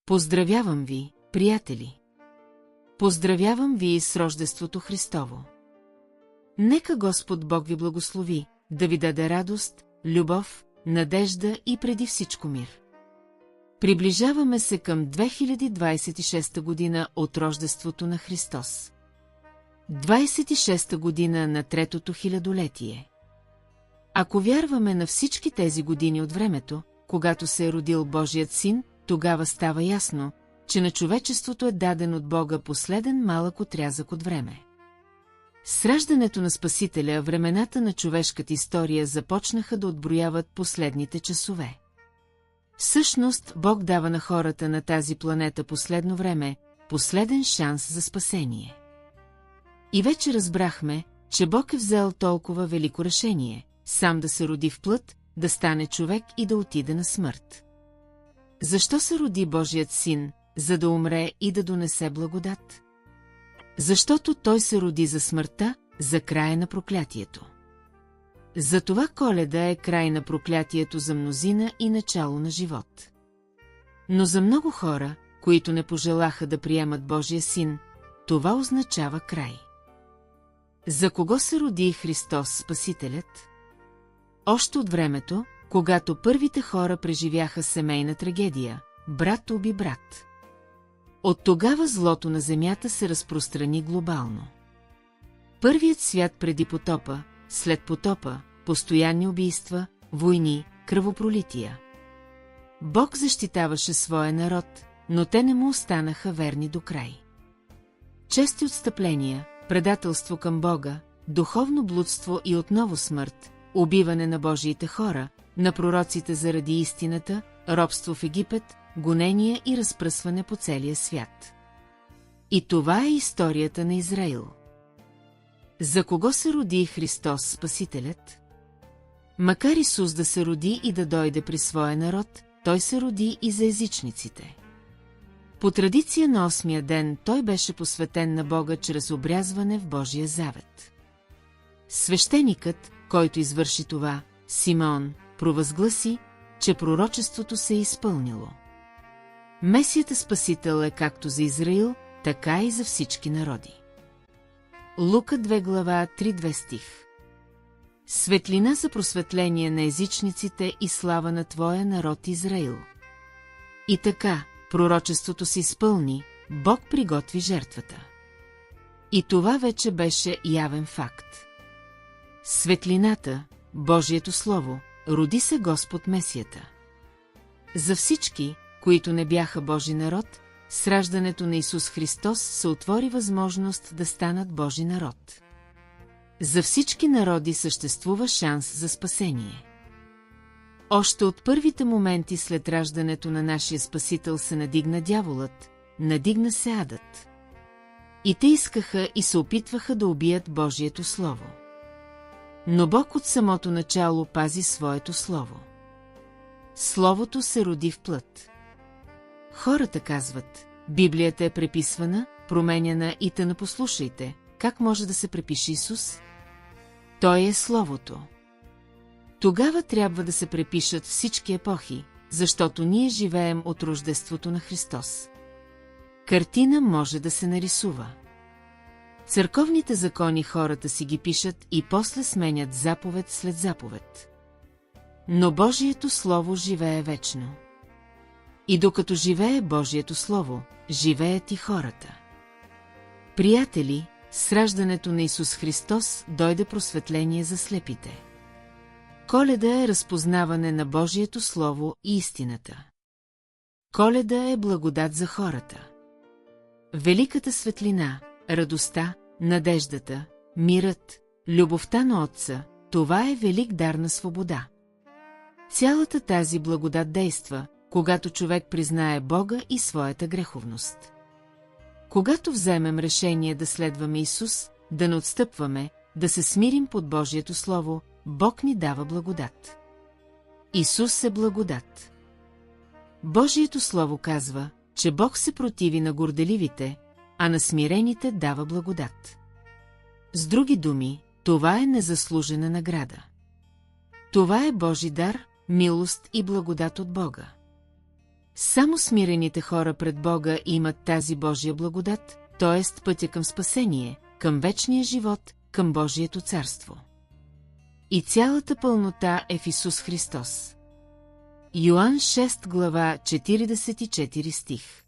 Поздравявам ви, приятели! Поздравявам ви с Рождеството Христово! Нека Господ Бог ви благослови, да ви даде радост, любов, надежда и преди всичко мир. Приближаваме се към 2026 година от Рождеството на Христос. 26-та година на третото хилядолетие. Ако вярваме на всички тези години от времето, когато се е родил Божият син, тогава става ясно, че на човечеството е даден от Бога последен малък отрязък от време. С раждането на Спасителя времената на човешката история започнаха да отброяват последните часове. Всъщност, Бог дава на хората на тази планета последно време, последен шанс за спасение. И вече разбрахме, че Бог е взел толкова велико решение, сам да се роди в плът, да стане човек и да отиде на смърт. Защо се роди Божият син, за да умре и да донесе благодат? Защото той се роди за смъртта, за края на проклятието. Затова Коледа е край на проклятието за мнозина и начало на живот. Но за много хора, които не пожелаха да приемат Божия син, това означава край. За кого се роди Христос Спасителят? Още от времето, когато първите хора преживяха семейна трагедия, брат уби брат. От тогава злото на земята се разпространи глобално. Първият свят преди потопа, след потопа, постоянни убийства, войни, кръвопролития. Бог защитаваше своя народ, но те не му останаха верни до край. Чести отстъпления, предателство към Бога, духовно блудство и отново смърт, убиване на Божиите хора, на пророците заради истината, робство в Египет, гонения и разпръсване по целия свят. И това е историята на Израил. За кого се роди Христос Спасителят? Макар Исус да се роди и да дойде при своя народ, той се роди и за езичниците. По традиция на 8-я ден той беше посветен на Бога чрез обрязване в Божия завет. Свещеникът, който извърши това, Симеон, провъзгласи, че пророчеството се е изпълнило. Месията Спасител е както за Израил, така и за всички народи. Лука 2 глава 3-2 стих. Светлина за просветление на езичниците и слава на твоя народ Израил. И така, пророчеството се изпълни, Бог приготви жертвата. И това вече беше явен факт. Светлината, Божието Слово, роди се Господ Месията. За всички, които не бяха Божи народ, с раждането на Исус Христос се отвори възможност да станат Божи народ. За всички народи съществува шанс за спасение. Още от първите моменти след раждането на нашия Спасител се надигна дяволът, надигна се адът. И те искаха и се опитваха да убият Божието Слово. Но Бог от самото начало пази своето Слово. Словото се роди в плът. Хората казват, Библията е преписвана, променяна и тъна послушайте, как може да се препише Исус? Той е Словото. Тогава трябва да се препишат всички епохи, защото ние живеем от Рождеството на Христос. Картина може да се нарисува. Църковните закони хората си ги пишат и после сменят заповед след заповед. Но Божието Слово живее вечно. И докато живее Божието Слово, живеят и хората. Приятели, с раждането на Исус Христос дойде просветление за слепите. Коледа е разпознаване на Божието Слово и истината. Коледа е благодат за хората. Великата светлина, радостта, надеждата, мирът, любовта на Отца, това е велик дар на свобода. Цялата тази благодат действа, когато човек признае Бога и своята греховност. Когато вземем решение да следваме Исус, да не отстъпваме, да се смирим под Божието Слово, Бог ни дава благодат. Исус е благодат. Божието Слово казва, че Бог се противи на горделивите, а на смирените дава благодат. С други думи, това е незаслужена награда. Това е Божи дар, милост и благодат от Бога. Само смирените хора пред Бога имат тази Божия благодат, т.е. пътя към спасение, към вечния живот, към Божието царство. И цялата пълнота е в Исус Христос. Йоан 6 глава 44 стих.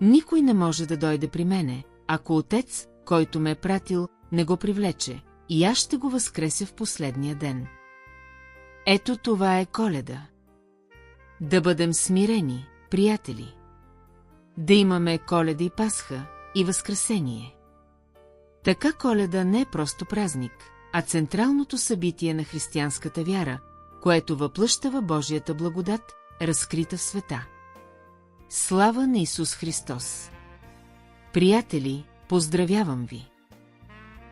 Никой не може да дойде при мене, ако Отец, който ме е пратил, не го привлече, и аз ще го възкреся в последния ден. Ето това е Коледа. Да бъдем смирени, приятели. Да имаме Коледа и Пасха, и Възкресение. Така Коледа не е просто празник, а централното събитие на християнската вяра, което въплъщава Божията благодат, разкрита в света. Слава на Исус Христос! Приятели, поздравявам ви!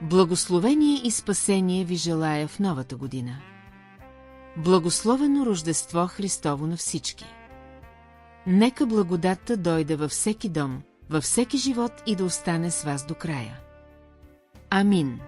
Благословение и спасение ви желая в новата година. Благословено Рождество Христово на всички! Нека благодатта дойде във всеки дом, във всеки живот и да остане с вас до края. Амин.